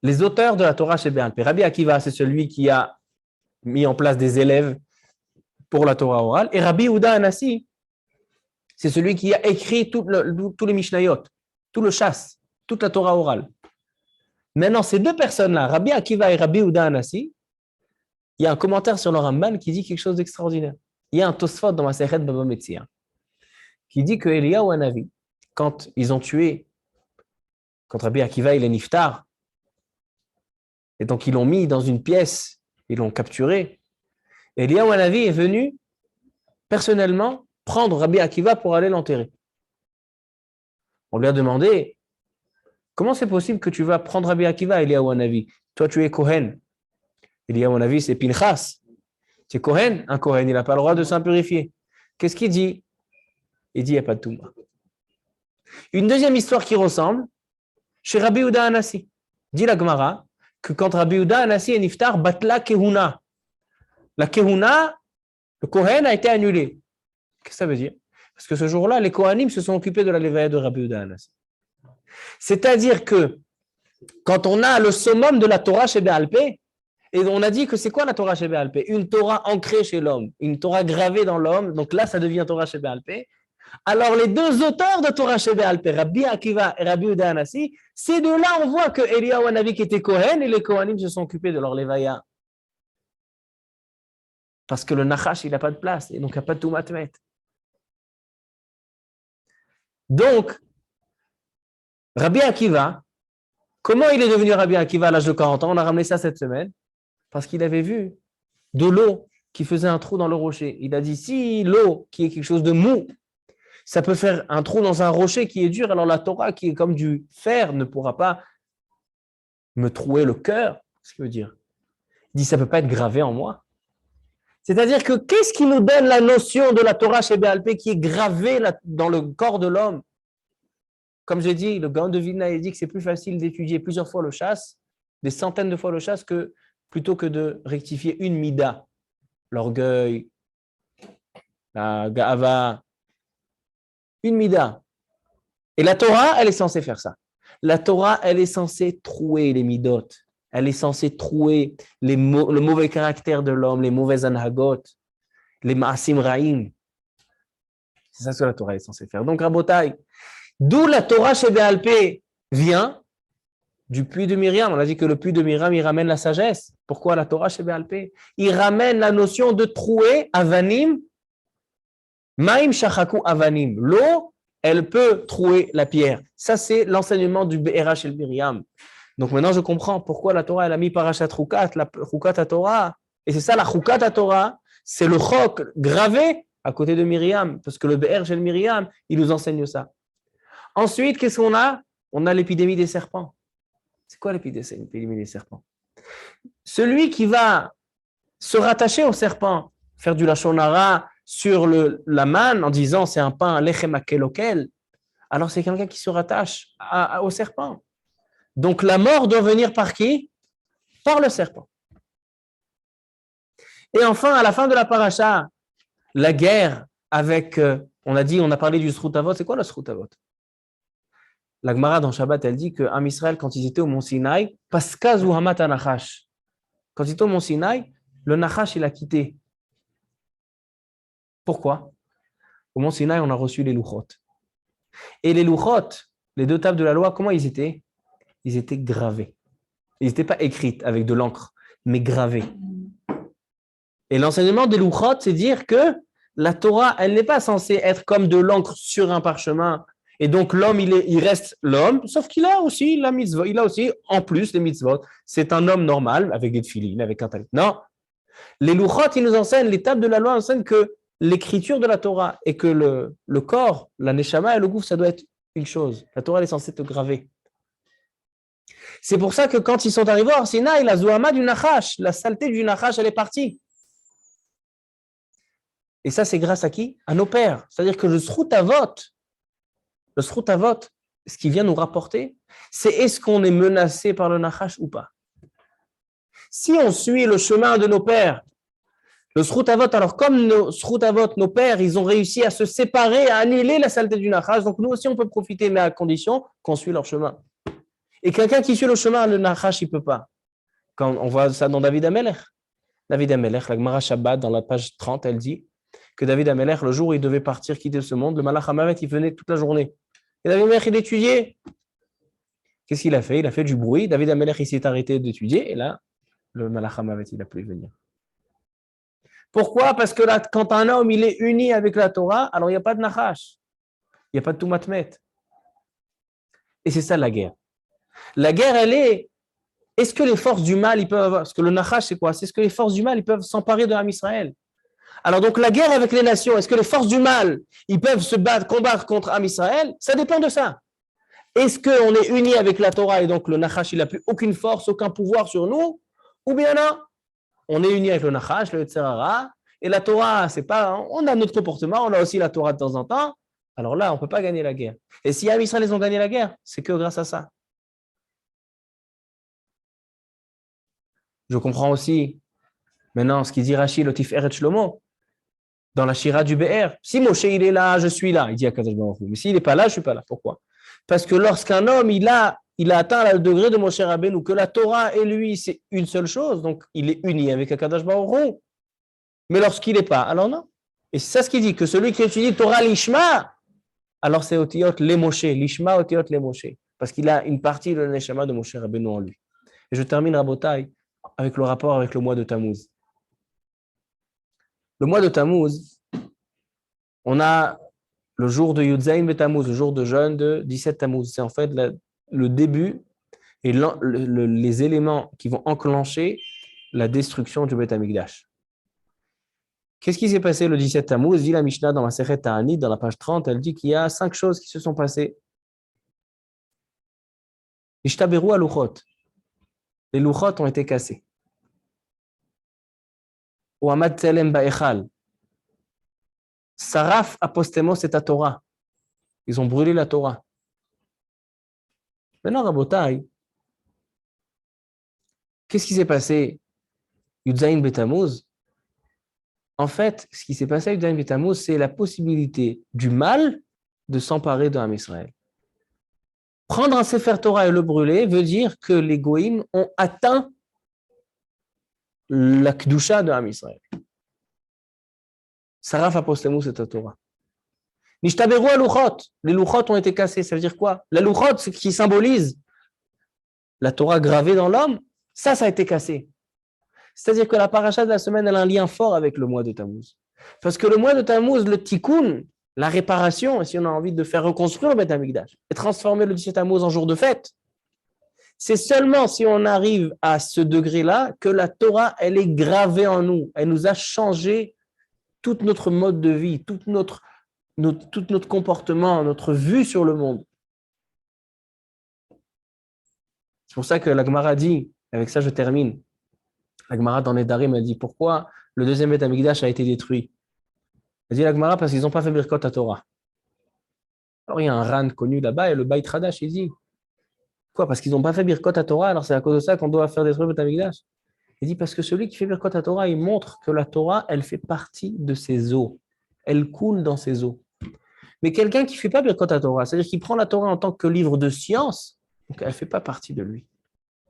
les auteurs de la Torah Shebe'alpeh. Rabbi Akiva, c'est celui qui a mis en place des élèves pour la Torah orale, et Rabbi Yehuda Anassi, c'est celui qui a écrit tous les Mishnayot, tout le chasse, toute la Torah orale. Maintenant, ces deux personnes-là, Rabbi Akiva et Rabbi Yehuda Anassi, il y a un commentaire sur le Ramban qui dit quelque chose d'extraordinaire. Il y a un Tosfot dans Masechet Baba Metzia qui dit que Eliyahu Hanavi, quand ils ont tué, quand Rabbi Akiva il est niftar, et donc ils l'ont mis dans une pièce, ils l'ont capturé, Eliyahu Hanavi est venu personnellement prendre Rabbi Akiva pour aller l'enterrer. On lui a demandé, comment c'est possible que tu vas prendre Rabbi Akiva, Eliyahu Hanavi? Toi, tu es Kohen. Eliyahu Hanavi, c'est Pinchas. Tu es Kohen. Un Kohen, il n'a pas le droit de s'impurifier. Qu'est-ce qu'il dit? Il dit, il n'y a pas de Touma. Une deuxième histoire qui ressemble, chez Rabbi Yehuda Anassi. Dit la Gemara que quand Rabbi Yehuda Anassi est niftar, batla kehuna. La kehuna, le Kohen a été annulé. Qu'est-ce que ça veut dire? Parce que ce jour-là, les Kohanim se sont occupés de la lévaïa de Rabbi Yehuda Anassi. C'est-à-dire que quand on a le summum de la Torah Shebe'alpeh, et on a dit que c'est quoi la Torah Shebe'alpeh? Une Torah ancrée chez l'homme, une Torah gravée dans l'homme, donc là ça devient Torah Shebe'alpeh. Alors les deux auteurs de Torah Shebe'alpeh, Rabbi Akiva et Rabbi Yehuda Anassi, ces deux-là on voit que Eliyahu Hanavi qui était Kohen et les Kohanim se sont occupés de leur lévaïa. Parce que le Nachash il n'a pas de place et donc il n'y a pas de Touma Tmet. Donc, Rabbi Akiva, comment il est devenu Rabbi Akiva à l'âge de 40 ans? On a ramené ça cette semaine. Parce qu'il avait vu de l'eau qui faisait un trou dans le rocher. Il a dit, si l'eau, qui est quelque chose de mou, ça peut faire un trou dans un rocher qui est dur, alors la Torah, qui est comme du fer, ne pourra pas me trouer le cœur. Ce qu'il veut dire. Il dit, ça ne peut pas être gravé en moi. C'est-à-dire que qu'est-ce qui nous donne la notion de la Torah Shebe'alpeh qui est gravée dans le corps de l'homme? Comme j'ai dit, le Gaon de Vilna a dit que c'est plus facile d'étudier plusieurs fois le chasse, des centaines de fois le chasse, plutôt que de rectifier une mida, l'orgueil, la ga'ava, une mida. Et la Torah, elle est censée faire ça. La Torah, elle est censée trouer les midot. Elle est censée trouer le mauvais caractère de l'homme, les mauvais anhagot, les ma'asim ra'im. C'est ça ce que la Torah est censée faire. Donc, Rabotai, d'où la Torah Shebe'alpeh vient, du puits de Myriam. On a dit que le puits de Myriam, il ramène la sagesse. Pourquoi la Torah chez Béalpé? Il ramène la notion de trouer, avanim, maim shachaku avanim. L'eau, elle peut trouer la pierre. Ça, c'est l'enseignement du Be'era chez Myriam. Donc maintenant, je comprends pourquoi la Torah, elle a mis Parashat Chukat, la Chukat à Torah. Et c'est ça, la Chukat à Torah, c'est le chok gravé à côté de Myriam, parce que le Be'er chez Myriam, il nous enseigne ça. Ensuite, qu'est-ce qu'on a? On a l'épidémie des serpents. C'est quoi l'épidémie des serpents? Celui qui va se rattacher au serpent, faire du lachon hara sur la manne en disant c'est un pain lechem akelokel, alors c'est quelqu'un qui se rattache au serpent. Donc la mort doit venir par qui? Par le serpent. Et enfin, à la fin de la paracha, la guerre avec, on a parlé du Srutavot. C'est quoi le Srutavot? La Gemara dans Shabbat, elle dit qu'en Israël, quand ils étaient au Mont Sinaï, Paskaz ou Hamat Nachash, quand ils étaient au Mont Sinaï, le Nachash, il a quitté. Pourquoi? Au Mont Sinaï, on a reçu les Luchot. Et les Luchot, les 2 tables de la loi, comment ils étaient? Ils étaient gravés. Ils n'étaient pas écrits avec de l'encre, mais gravés. Et l'enseignement des Luchot, c'est dire que la Torah, elle n'est pas censée être comme de l'encre sur un parchemin. Et donc, l'homme, il reste l'homme, sauf qu'il a aussi la mitzvot. Il a aussi, en plus, les mitzvot. C'est un homme normal, avec des tefilines, avec un talit. Non. Les Luchot, ils nous enseignent, les tables de la loi enseignent que l'écriture de la Torah et que le corps, la neshama et le gouffre, ça doit être une chose. La Torah, elle est censée te graver. C'est pour ça que quand ils sont arrivés à Sinaï, la Zohama du Nachash, la saleté du Nachash, elle est partie. Et ça, c'est grâce à qui? À nos pères. C'est-à-dire que le Srutavot, ce qui vient nous rapporter, c'est est-ce qu'on est menacé par le Nachash ou pas? Si on suit le chemin de nos pères, le Srutavot, alors comme nos Srutavot, nos pères, ils ont réussi à se séparer, à annihiler la saleté du Nachash, donc nous aussi on peut profiter, mais à condition qu'on suit leur chemin. Et quelqu'un qui suit le chemin, le Nachash, il ne peut pas. Quand on voit ça dans David Amelech. David Amelech, la Gemara Shabbat, dans la page 30, elle dit que David Amelech, le jour où il devait partir, quitter ce monde, le Malach HaMavet, il venait toute la journée. Et David Amelech, il étudiait. Qu'est-ce qu'il a fait? Il a fait du bruit. David Amelech, il s'est arrêté d'étudier. Et là, le Malach HaMavet, il n'a plus venir. Pourquoi? Parce que là, quand un homme, il est uni avec la Torah, alors il n'y a pas de Nachash. Il n'y a pas de Toumatmet. Et c'est ça la guerre. La guerre, elle est, est-ce que les forces du mal, ils peuvent avoir, parce que le Nachash, c'est quoi? C'est ce que les forces du mal, ils peuvent s'emparer de l'âme Israël. Alors donc la guerre avec les nations, est-ce que les forces du mal, ils peuvent se combattre contre Am Israël? Ça dépend de ça. Est-ce qu'on est unis avec la Torah et donc le Nachash, il n'a plus aucune force, aucun pouvoir sur nous? Ou bien non, on est unis avec le Nachash, le Yetzer Hara, et la Torah, c'est pas, on a notre comportement, on a aussi la Torah de temps en temps. Alors là, on ne peut pas gagner la guerre. Et si Am Israël, ils ont gagné la guerre, c'est que grâce à ça. Je comprends aussi maintenant ce qu'il dit Rashi, le Tiferet Shlomo, dans la Shira du BR. Si Moshe, il est là, je suis là, il dit à Kadosh Baruch Hu. Mais s'il n'est pas là, je ne suis pas là. Pourquoi? Parce que lorsqu'un homme, il a atteint le degré de Moshe Rabbeinu, que la Torah et lui, c'est une seule chose, donc il est uni avec Kadosh Baruch Hu. Mais lorsqu'il n'est pas, alors non. Et c'est ça ce qu'il dit, que celui qui étudie Torah l'Ishma, alors c'est Otiyot les Moshe, l'Ishma Otiyot les Moshe, parce qu'il a une partie de la Neshama de Moshe Rabbeinu en lui. Et je termine, Rabotai, avec le rapport avec le mois de Tammuz. Le mois de Tammuz, on a le jour de Yudzaïn Betammuz, le jour de jeûne de 17 Tammuz. C'est en fait le début et les éléments qui vont enclencher la destruction du Beth Amikdash. Qu'est-ce qui s'est passé le 17 Tammuz? Dit la Mishnah dans la Sechet Ta'anit, dans la page 30, elle dit qu'il y a 5 choses qui se sont passées. Ishtaberu aluchot. Les luchot ont été cassés. Ouamad Tselem Ba'echal. Saraf apostemos et Torah. Ils ont brûlé la Torah. Maintenant, Rabotai, qu'est-ce qui s'est passé? Yudzaïn Betammuz. En fait, ce qui s'est passé à Yudzaïn Betammuz, c'est la possibilité du mal de s'emparer de Ham Israël. Prendre un Sefer Torah et le brûler veut dire que les Goïm ont atteint la Kedusha de Ham Israël. Saraf apostemos et Torah. Nishtaberu aluchot. Les luchot ont été cassés. Ça veut dire quoi? La luchot, ce qui symbolise la Torah gravée dans l'homme, ça a été cassé. C'est-à-dire que la paracha de la semaine, elle a un lien fort avec le mois de Tammuz. Parce que le mois de Tammuz, le tikkun, la réparation, si on a envie de faire reconstruire le Beth Amikdash et transformer le 17 Tammuz en jour de fête, c'est seulement si on arrive à ce degré-là que la Torah, elle est gravée en nous. Elle nous a changé tout notre mode de vie, tout notre comportement, notre vue sur le monde. C'est pour ça que la Gemara dit, avec ça je termine, la Gemara dans Nedarim, elle dit pourquoi le deuxième Beth Amikdash a été détruit. Elle dit la Gemara parce qu'ils n'ont pas fait Birkot à Torah. Alors il y a un Ran connu là-bas et le Beit Hadash, il dit quoi? Parce qu'ils n'ont pas fait Birkot à Torah, alors c'est à cause de ça qu'on doit faire détruire le Beth Amikdash. Il dit parce que celui qui fait Birkot à Torah, il montre que la Torah, elle fait partie de ses eaux. Elle coule dans ses eaux. Mais quelqu'un qui ne fait pas Birkot à Torah, c'est-à-dire qu'il prend la Torah en tant que livre de science, donc elle ne fait pas partie de lui.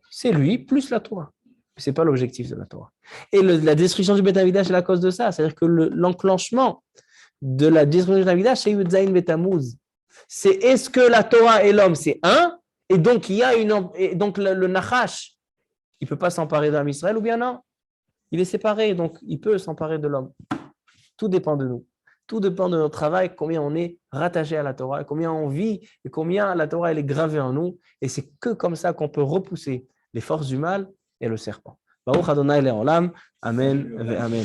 C'est lui plus la Torah. Ce n'est pas l'objectif de la Torah. Et la destruction du Beth Amikdash, c'est à cause de ça. C'est-à-dire que l'enclenchement de la destruction du Beth Amikdash, c'est Yudzaïn Betamuz. C'est est-ce que la Torah et l'homme, c'est un, et donc il y a donc le Nachash, il ne peut pas s'emparer d'Am Israël, ou bien non? Il est séparé, donc il peut s'emparer de l'homme. Tout dépend de nous. Tout dépend de notre travail, combien on est rattaché à la Torah, combien on vit, et combien la Torah elle est gravée en nous. Et c'est que comme ça qu'on peut repousser les forces du mal et le serpent. Baruch Adonai Le'olam. Amen. Amen.